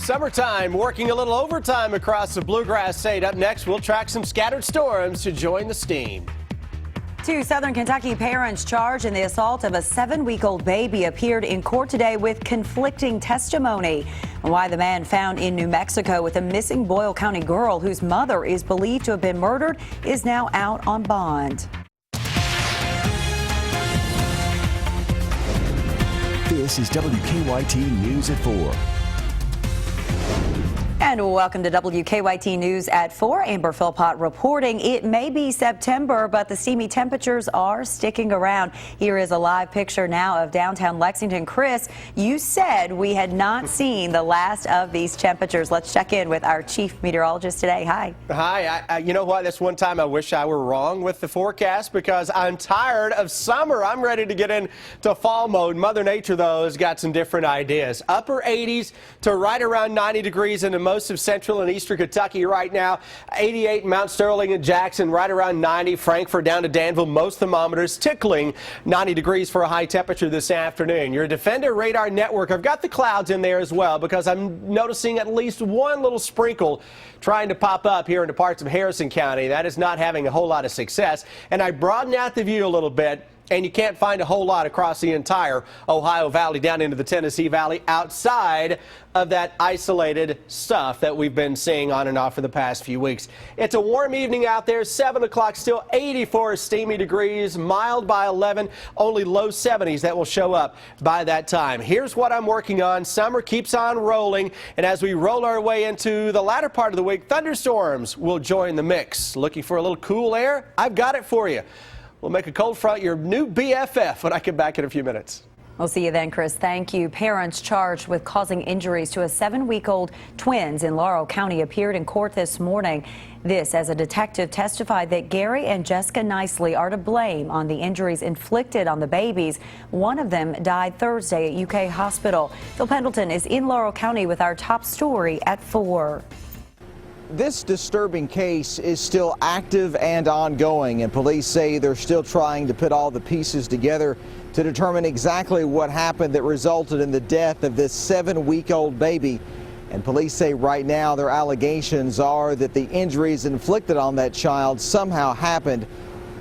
Summertime, working a little overtime across the Bluegrass State. Up next, we'll track some scattered storms to join the steam. Two Southern Kentucky parents charged in the assault of a 7-week-old baby appeared in court today with conflicting testimony. Why the man found in New Mexico with a missing Boyle County girl whose mother is believed to have been murdered is now out on bond. This is WKYT News at 4. And welcome to WKYT News at 4. Amber Philpott reporting it may be September, but the steamy temperatures are sticking around. Here is a live picture now of downtown Lexington. Chris, you said we had not seen the last of these temperatures. Let's check in with our chief meteorologist today. Hi. Hi. You know what? That's one time I wish I were wrong with the forecast because I'm tired of summer. I'm ready to get into fall mode. Mother Nature, though, has got some different ideas. Upper 80s to right around 90 degrees in the most of central and eastern Kentucky right now. 88 in Mount Sterling and Jackson, right around 90. Frankfort down to Danville, most thermometers tickling 90 degrees for a high temperature this afternoon. Your Defender radar network, I've got the clouds in there as well because I'm noticing at least one little sprinkle trying to pop up here in the parts of Harrison County. That is not having a whole lot of success. And I broadened out the view a little bit, and you can't find a whole lot across the entire Ohio Valley down into the Tennessee Valley outside of that isolated stuff that we've been seeing on and off for the past few weeks. It's a warm evening out there. 7 o'clock, still 84 steamy degrees, mild by 11, only low 70s that will show up by that time. Here's what I'm working on. Summer keeps on rolling, and as we roll our way into the latter part of the week, thunderstorms will join the mix. Looking for a little cool air? I've got it for you. We'll make a cold front your new BFF when I come back in a few minutes. We'll see you then, Chris. Thank you. Parents charged with causing injuries to a 7-week-old twins in Laurel County appeared in court this morning. This as a detective testified that Gary and Jessica Nicely are to blame on the injuries inflicted on the babies. One of them died Thursday at UK Hospital. Phil Pendleton is in Laurel County with our top story at 4. This disturbing case is still active and ongoing, and police say they're still trying to put all the pieces together to determine exactly what happened that resulted in the death of this 7-week-old baby. And police say right now their allegations are that the injuries inflicted on that child somehow happened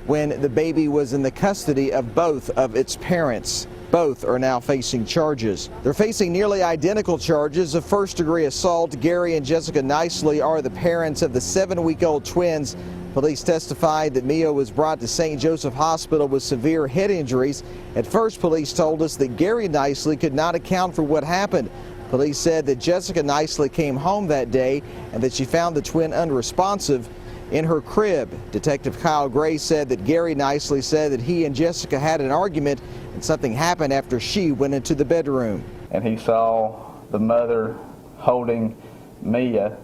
when the baby was in the custody of both of its parents. Both are now facing charges. They're facing nearly identical charges of first-degree assault. Gary and Jessica Nicely are the parents of the 7-week-old twins. Police testified that Mia was brought to St. Joseph Hospital with severe head injuries. At first, police told us that Gary Nicely could not account for what happened. Police said that Jessica Nicely came home that day and that she found the twin unresponsive in her crib. Detective Kyle Gray said that Gary Nicely said that he and Jessica had an argument and something happened after she went into the bedroom. And he saw the mother holding Mia,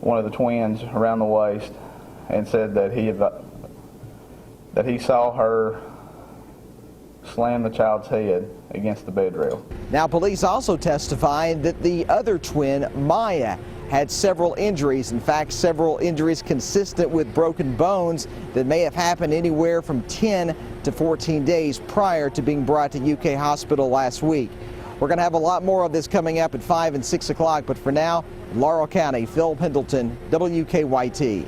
one of the twins, around the waist, and said that he saw her slam the child's head against the bed rail. Now, police also testified that the other twin, Maya, had several injuries. In fact, several injuries consistent with broken bones that may have happened anywhere from 10 to 14 days prior to being brought to UK Hospital last week. We're going to have a lot more of this coming up at 5 and 6 o'clock, but for now, Laurel County, Phil Pendleton, WKYT.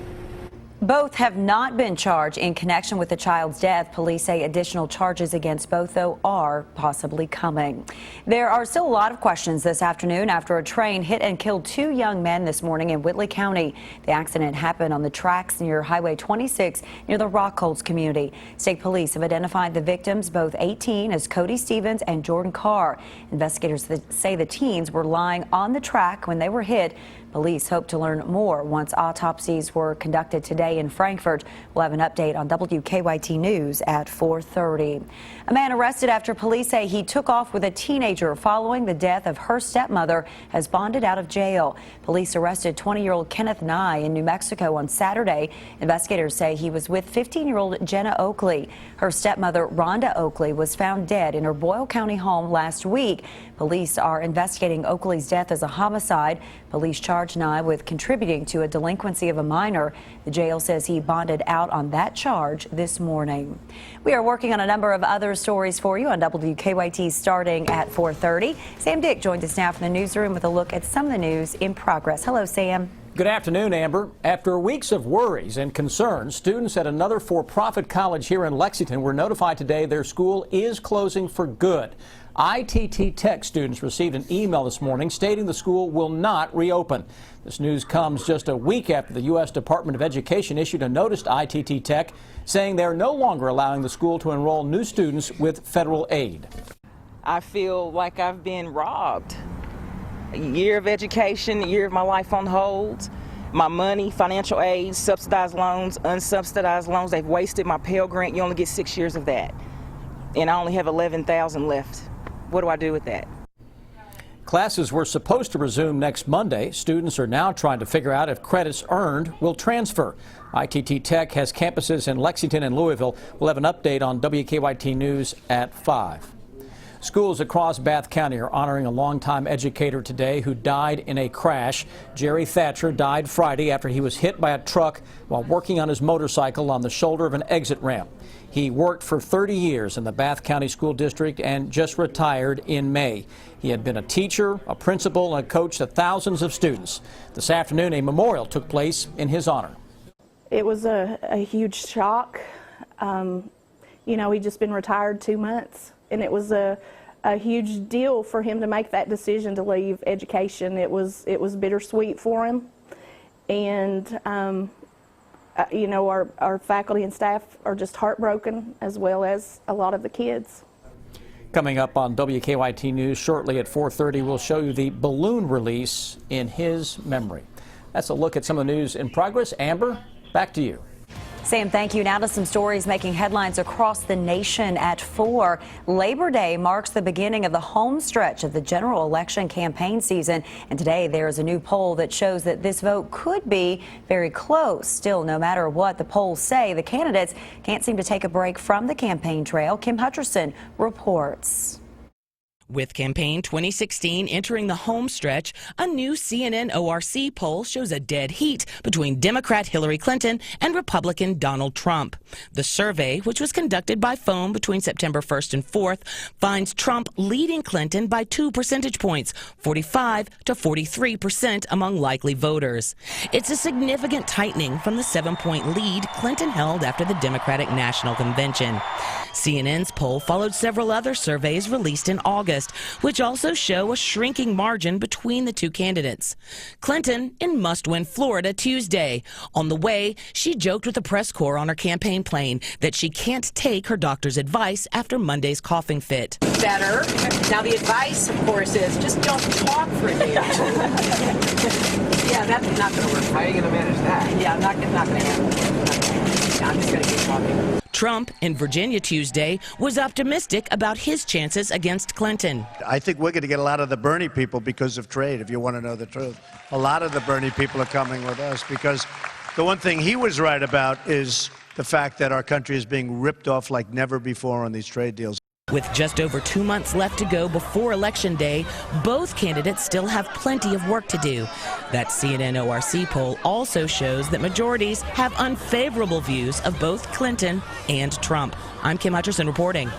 Both have not been charged in connection with the child's death. Police say additional charges against both, though, are possibly coming. There are still a lot of questions this afternoon after a train hit and killed 2 young men this morning in Whitley County. The accident happened on the tracks near Highway 26 near the Rockholds community. State police have identified the victims, both 18, as Cody Stevens and Jordan Carr. Investigators say the teens were lying on the track when they were hit. Police hope to learn more once autopsies were conducted today in Frankfort. We'll have an update on WKYT News at 4:30. A man arrested after police say he took off with a teenager following the death of her stepmother has bonded out of jail. Police arrested 20-year-old Kenneth Nye in New Mexico on Saturday. Investigators say he was with 15-year-old Jenna Oakley. Her stepmother, Rhonda Oakley, was found dead in her Boyle County home last week. Police are investigating Oakley's death as a homicide. Police charged charged Nye with contributing to a delinquency of a minor. The jail says he bonded out on that charge this morning. We are working on a number of other stories for you on WKYT starting at 4:30. Sam Dick joined us now from the newsroom with a look at some of the news in progress. Hello, Sam. Good afternoon, Amber. After weeks of worries and concerns, students at another for-profit college here in Lexington were notified today their school is closing for good. ITT Tech students received an email this morning stating the school will not reopen. This news comes just a week after the U.S. Department of Education issued a notice to ITT Tech saying they're no longer allowing the school to enroll new students with federal aid. I feel like I've been robbed. A year of education, a year of my life on hold. My money, financial aid, subsidized loans, unsubsidized loans, they've wasted my Pell Grant. You only get 6 years of that. And I only have $11,000 left. What do I do with that? Classes were supposed to resume next Monday. Students are now trying to figure out if credits earned will transfer. ITT Tech has campuses in Lexington and Louisville. We'll have an update on WKYT News at 5. Schools across Bath County are honoring a longtime educator today who died in a crash. Jerry Thatcher died Friday after he was hit by a truck while working on his motorcycle on the shoulder of an exit ramp. He worked for 30 years in the Bath County School District and just retired in May. He had been a teacher, a principal, and a coach to thousands of students. This afternoon, a memorial took place in his honor. It was a huge shock. You know, he'd just been retired 2 months. And it was a huge deal for him to make that decision to leave education. It was bittersweet for him. And, you know, our faculty and staff are just heartbroken, as well as a lot of the kids. Coming up on WKYT News shortly at 4:30, we'll show you the balloon release in his memory. That's a look at some of the news in progress. Amber, back to you. Sam, thank you. Now to some stories making headlines across the nation at 4. Labor Day marks the beginning of the home stretch of the general election campaign season. And today there is a new poll that shows that this vote could be very close. Still, no matter what the polls say, the candidates can't seem to take a break from the campaign trail. Kim Hutcherson reports. With campaign 2016 entering the home stretch, a new CNN ORC poll shows a dead heat between Democrat Hillary Clinton and Republican Donald Trump. The survey, which was conducted by phone between September 1st and 4th, finds Trump leading Clinton by 2 percentage points, 45 to 43% among likely voters. It's a significant tightening from the 7-point lead Clinton held after the Democratic National Convention. CNN's poll followed several other surveys released in August, which also show a shrinking margin between the two candidates. Clinton in must-win Florida Tuesday. On the way, she joked with the press corps on her campaign plane that she can't take her doctor's advice after Monday's coughing fit. Better. Now the advice, of course, is just don't talk for a day. Yeah, that's not going to work. How are you going to manage that? Yeah, not going to happen. I'm just going to keep talking. Trump in Virginia Tuesday was optimistic about his chances against Clinton. I think we're going to get a lot of the Bernie people because of trade, if you want to know the truth. A lot of the Bernie people are coming with us because the one thing he was right about is the fact that our country is being ripped off like never before on these trade deals. With just over 2 months left to go before Election Day, both candidates still have plenty of work to do. That CNN ORC poll also shows that majorities have unfavorable views of both Clinton and Trump. I'm Kim Hutcherson reporting.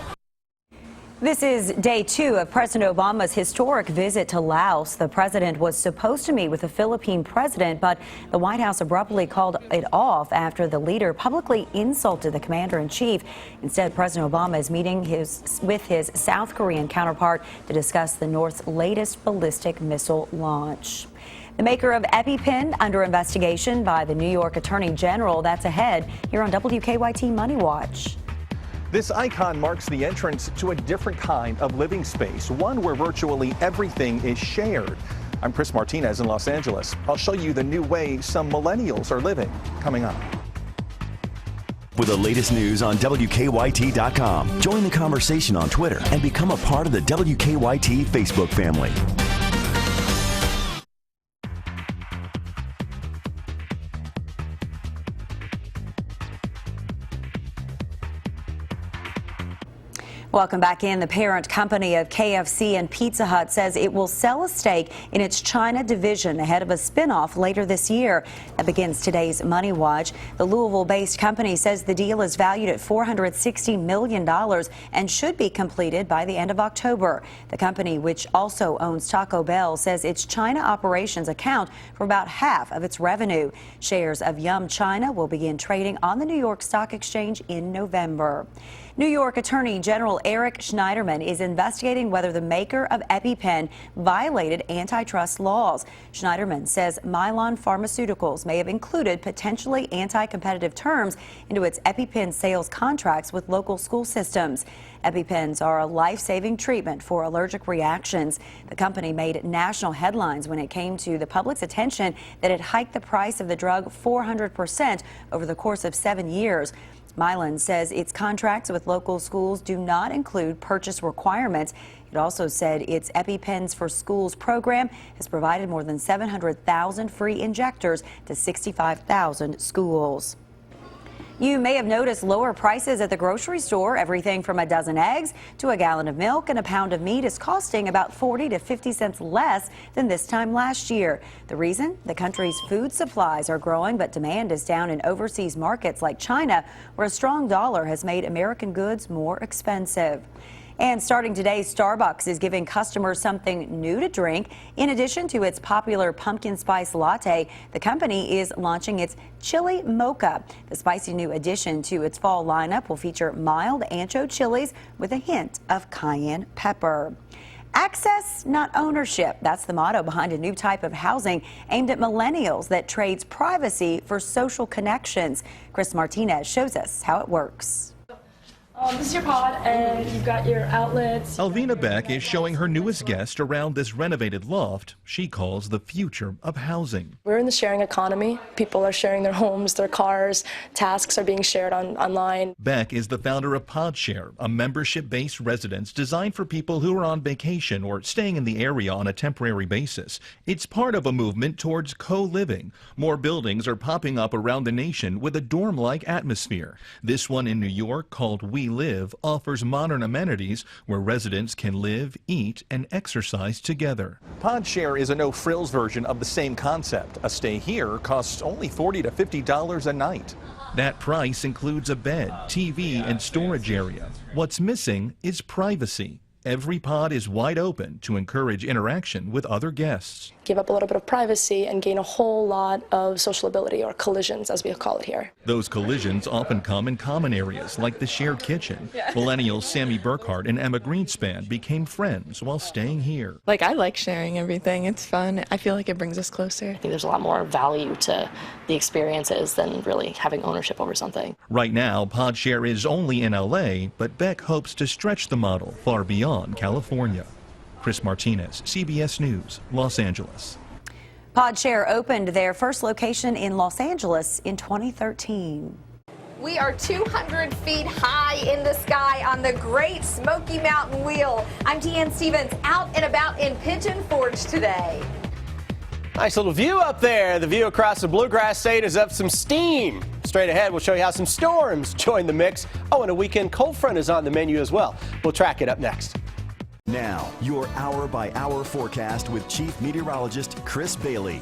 This is day 2 of President Obama's historic visit to Laos. The president was supposed to meet with the Philippine president, but the White House abruptly called it off after the leader publicly insulted the commander-in-chief. Instead, President Obama is meeting with his South Korean counterpart to discuss the North's latest ballistic missile launch. The maker of EpiPen under investigation by the New York Attorney General. That's ahead here on WKYT Money Watch. This icon marks the entrance to a different kind of living space, one where virtually everything is shared. I'm Chris Martinez in Los Angeles. I'll show you the new way some millennials are living coming up. With the latest news on WKYT.com. Join the conversation on Twitter and become a part of the WKYT Facebook family. Welcome back in. The parent company of KFC and Pizza Hut says it will sell a stake in its China division ahead of a spinoff later this year. That begins today's Money Watch. The Louisville-based company says the deal is valued at $460 million and should be completed by the end of October. The company, which also owns Taco Bell, says its China operations account for about half of its revenue. Shares of Yum China will begin trading on the New York Stock Exchange in November. New York Attorney General Eric Schneiderman is investigating whether the maker of EpiPen violated antitrust laws. Schneiderman says Mylan Pharmaceuticals may have included potentially anti-competitive terms into its EpiPen sales contracts with local school systems. EpiPens are a life-saving treatment for allergic reactions. The company made national headlines when it came to the public's attention that it hiked the price of the drug 400% over the course of 7 years. Mylan says its contracts with local schools do not include purchase requirements. It also said its EpiPens for Schools program has provided more than 700,000 free injectors to 65,000 schools. You may have noticed lower prices at the grocery store. Everything from a dozen eggs to a gallon of milk and a pound of meat is costing about 40 to 50 cents less than this time last year. The reason? The country's food supplies are growing, but demand is down in overseas markets like China, where a strong dollar has made American goods more expensive. And starting today, Starbucks is giving customers something new to drink. In addition to its popular pumpkin spice latte, the company is launching its chili mocha. The spicy new addition to its fall lineup will feature mild ancho chilies with a hint of cayenne pepper. Access, not ownership. That's the motto behind a new type of housing aimed at millennials that trades privacy for social connections. Chris Martinez shows us how it works. This is your pod, and you've got your outlets. Alvina Beck is showing her newest guest around this renovated loft she calls the future of housing. We're in the sharing economy. People are sharing their homes, their cars. Tasks are being shared online. Beck is the founder of PodShare, a membership-based residence designed for people who are on vacation or staying in the area on a temporary basis. It's part of a movement towards co-living. More buildings are popping up around the nation with a dorm-like atmosphere. This one in New York, called We Live, offers modern amenities where residents can live, eat, and exercise together. PodShare is a no-frills version of the same concept. A stay here costs only $40 to $50 a night. That price includes a bed, TV, and storage area. What's missing is privacy. Every pod is wide open to encourage interaction with other guests. Give up a little bit of privacy and gain a whole lot of sociability, or collisions as we call it here. Those collisions often come in common areas like the shared kitchen. Millennials Sammy Burkhart and Emma Greenspan became friends while staying here. I like sharing everything. It's fun. I feel like it brings us closer. I think there's a lot more value to the experiences than really having ownership over something. Right now, PodShare is only in LA, but Beck hopes to stretch the model far beyond California. Chris Martinez, CBS News, Los Angeles. PodShare opened their first location in Los Angeles in 2013. We are 200 feet high in the sky on the Great Smoky Mountain Wheel. I'm Deanne Stevens, out and about in Pigeon Forge today. Nice little view up there. The view across the Bluegrass State is up some steam. Straight ahead, we'll show you how some storms join the mix. Oh, and a weekend cold front is on the menu as well. We'll track it up next. Now, your hour-by-hour forecast with Chief Meteorologist Chris Bailey.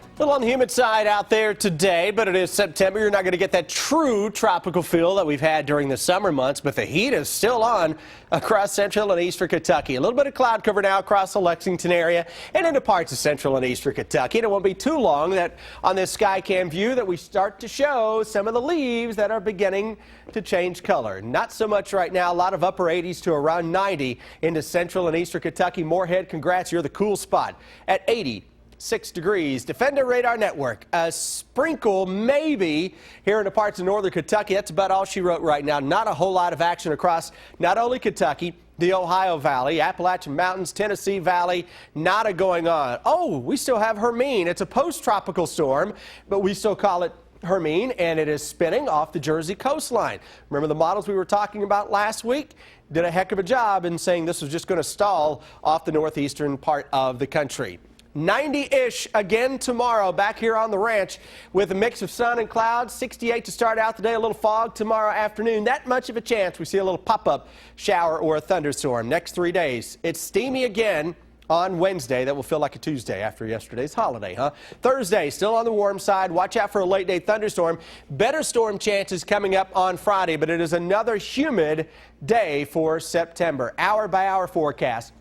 A little on the humid side out there today, but it is September. You're not going to get that true tropical feel that we've had during the summer months, but the heat is still on across central and eastern Kentucky. A little bit of cloud cover now across the Lexington area and into parts of central and eastern Kentucky. And it won't be too long that on this Skycam view that we start to show some of the leaves that are beginning to change color. Not so much right now. A lot of upper 80s to around 90 into central and eastern Kentucky. Moorhead, congrats. You're the cool spot at 86 degrees. Defender Radar Network, a sprinkle maybe here in the parts of northern Kentucky. That's about all she wrote right now. Not a whole lot of action across not only Kentucky, the Ohio Valley, Appalachian Mountains, Tennessee Valley, nada going on. Oh, we still have Hermine. It's a post-tropical storm, but we still call it Hermine, and it is spinning off the Jersey coastline. Remember the models we were talking about last week? Did a heck of a job in saying this was just going to stall off the northeastern part of the country. 90-ish again tomorrow back here on the ranch with a mix of sun and clouds. 68 to start out the day, a little fog tomorrow afternoon. That much of a chance we see a little pop-up shower or a thunderstorm. Next 3 days, it's steamy again on Wednesday. That will feel like a Tuesday after yesterday's holiday, huh? Thursday, still on the warm side. Watch out for a late-day thunderstorm. Better storm chances coming up on Friday, but it is another humid day for September. Hour-by-hour forecast.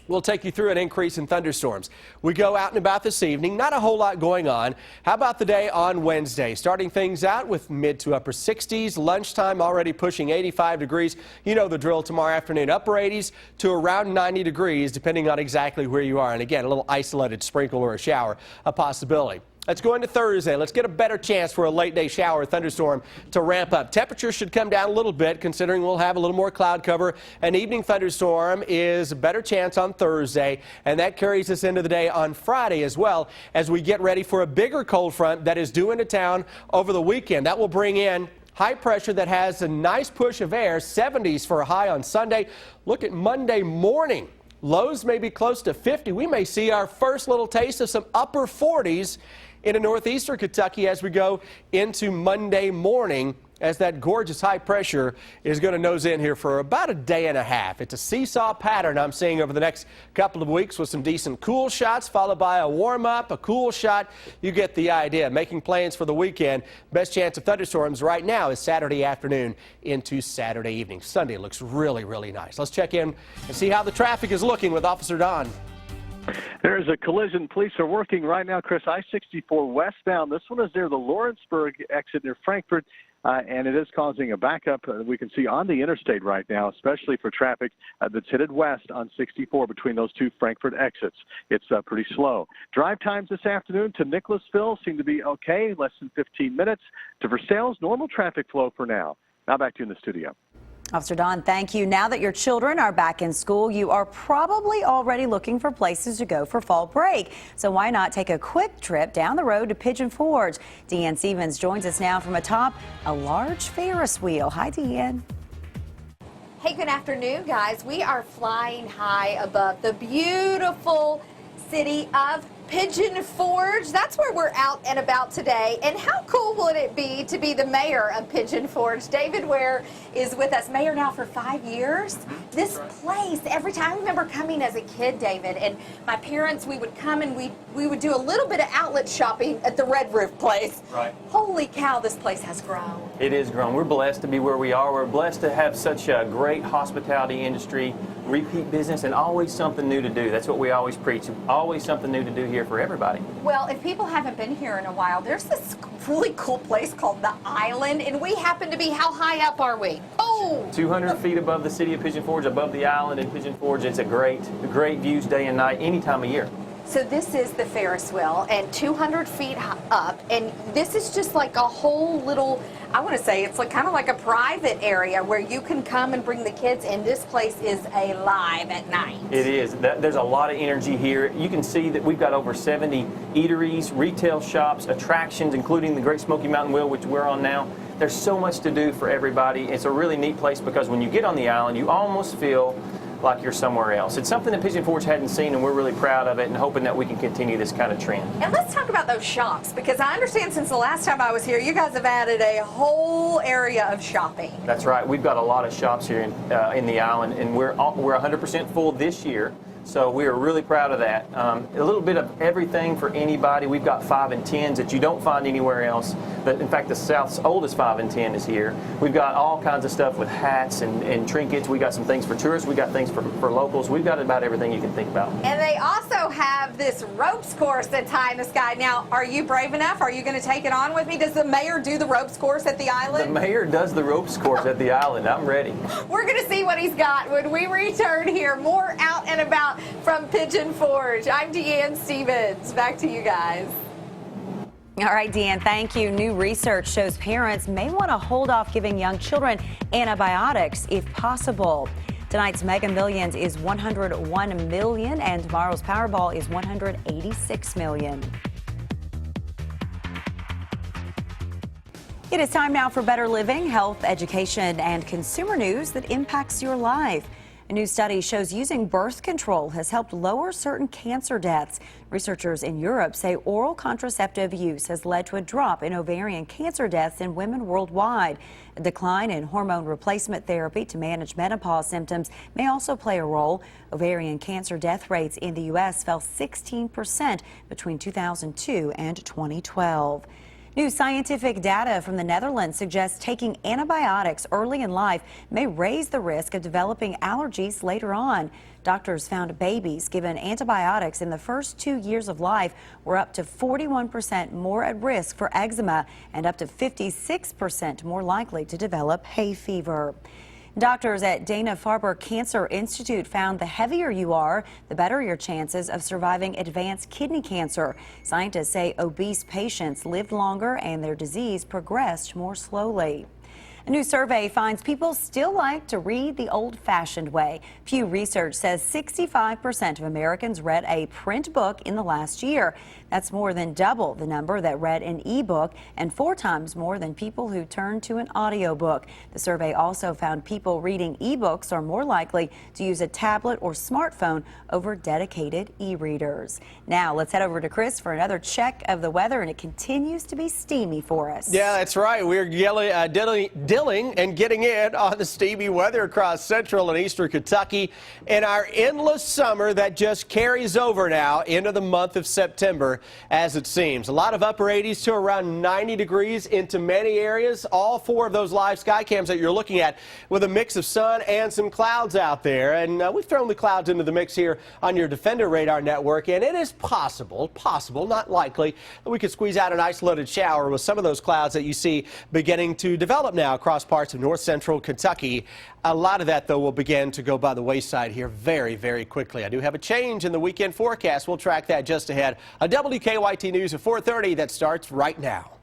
We'll take you through an increase in thunderstorms. We go out and about this evening. Not a whole lot going on. How about the day on Wednesday? Starting things out with mid to upper 60s. Lunchtime already pushing 85 degrees. You know the drill tomorrow afternoon. Upper 80s to around 90 degrees, depending on exactly where you are. And again, a little isolated sprinkle or a shower, a possibility. Let's go into Thursday. Let's get a better chance for a late-day shower or thunderstorm to ramp up. Temperatures should come down a little bit, considering we'll have a little more cloud cover. An evening thunderstorm is a better chance on Thursday, and that carries us into the day on Friday as well as we get ready for a bigger cold front that is due into town over the weekend. That will bring in high pressure that has a nice push of air, 70s for a high on Sunday. Look at Monday morning. Lows may be close to 50. We may see our first little taste of some upper 40s into northeastern Kentucky as we go into Monday morning, as that gorgeous high pressure is going to nose in here for about a day and a half. It's a seesaw pattern I'm seeing over the next couple of weeks with some decent cool shots followed by a warm-up, a cool shot. You get the idea. Making plans for the weekend. Best chance of thunderstorms right now is Saturday afternoon into Saturday evening. Sunday looks really, really nice. Let's check in and see how the traffic is looking with Officer Don. There's a collision. Police are working right now, Chris, I-64 westbound. This one is near the Lawrenceburg exit near Frankfort, and it is causing a backup we can see on the interstate right now, especially for traffic that's headed west on 64 between those two Frankfort exits. It's pretty slow. Drive times this afternoon to Nicholasville seem to be okay, less than 15 minutes. To Versailles, normal traffic flow for now. Now back to you in the studio. Officer Don, thank you. Now that your children are back in school, you are probably already looking for places to go for fall break. So why not take a quick trip down the road to Pigeon Forge? Deanne Stevens joins us now from atop a large Ferris wheel. Hi, Deanne. Hey, good afternoon, guys. We are flying high above the beautiful city of Pigeon Forge. That's where we're out and about today. And how cool would it be to be the mayor of Pigeon Forge? David Ware is with us, mayor now for 5 years. This place, every time, I remember coming as a kid, David, and my parents, we would come and we would do a little bit of outlet shopping at the Red Roof place. Right. Holy cow, this place has grown. It is grown. We're blessed to be where we are. We're blessed to have such a great hospitality industry, repeat business, and always something new to do. That's what we always preach. Always something new to do here for everybody. Well, if people haven't been here in a while, there's this really cool place called the Island, and we happen to be, how high up are we? Oh! 200 feet above the city of Pigeon Forge, above the island in Pigeon Forge. It's a great views day and night, any time of year. So this is the Ferris wheel, and 200 feet up, and this is just like a whole little, I want to say it's like kind of like a private area where you can come and bring the kids, and this place is alive at night. It is. There's a lot of energy here. You can see that we've got over 70 eateries, retail shops, attractions, including the Great Smoky Mountain Wheel, which we're on now. There's so much to do for everybody. It's a really neat place because when you get on the island, you almost feel like you're somewhere else. It's something that Pigeon Forge hadn't seen, and we're really proud of it and hoping that we can continue this kind of trend. And let's talk about those shops, because I understand since the last time I was here, you guys have added a whole area of shopping. That's right. We've got a lot of shops here in the island, and we're 100% full this year. So we are really proud of that. A little bit of everything for anybody. We've got 5 and 10s that you don't find anywhere else. But in fact, the South's oldest 5 and 10 is here. We've got all kinds of stuff with hats and trinkets. We got some things for tourists. We got things for locals. We've got about everything you can think about. And they also have this ropes course that's high in the sky. Now, are you brave enough? Are you going to take it on with me? Does the mayor do the ropes course at the island? The mayor does the ropes course at the island. I'm ready. We're going to see what he's got when we return here. More out and about from Pigeon Forge. I'm Deanne Stevens. Back to you guys. All right, Deanne, thank you. New research shows parents may want to hold off giving young children antibiotics if possible. Tonight's Mega Millions is $101 million, and tomorrow's Powerball is $186 million. It is time now for better living, health, education, and consumer news that impacts your life. new study shows using birth control has helped lower certain cancer deaths. Researchers in Europe say oral contraceptive use has led to a drop in ovarian cancer deaths in women worldwide. A decline in hormone replacement therapy to manage menopause symptoms may also play a role. Ovarian cancer death rates in the U.S. fell 16% between 2002 and 2012. New scientific data from the Netherlands suggests taking antibiotics early in life may raise the risk of developing allergies later on. Doctors found babies given antibiotics in the first 2 years of life were up to 41% more at risk for eczema and up to 56% more likely to develop hay fever. Doctors at Dana-Farber Cancer Institute found the heavier you are, the better your chances of surviving advanced kidney cancer. Scientists say obese patients lived longer and their disease progressed more slowly. A new survey finds people still like to read the old-fashioned way. Pew Research says 65% of Americans read a print book in the last year. That's more than double the number that read an e-book and 4 times more than people who turned to an audiobook. The survey also found people reading e-books are more likely to use a tablet or smartphone over dedicated e-readers. Now let's head over to Chris for another check of the weather, and it continues to be steamy for us. Yeah, that's right. We're dilling and getting in on the steamy weather across central and eastern Kentucky in our endless summer that just carries over now into the month of September, as it seems. A lot of upper 80s to around 90 degrees into many areas. All 4 of those live sky cams that you're looking at with a mix of sun and some clouds out there. And we've thrown the clouds into the mix here on your Defender radar network, and it is possible, not likely, that we could squeeze out an isolated shower with some of those clouds that you see beginning to develop now across parts of north central Kentucky. A lot of that, though, will begin to go by the wayside here very, very quickly. I do have a change in the weekend forecast. We'll track that just ahead. A WKYT News at 4:30 that starts right now.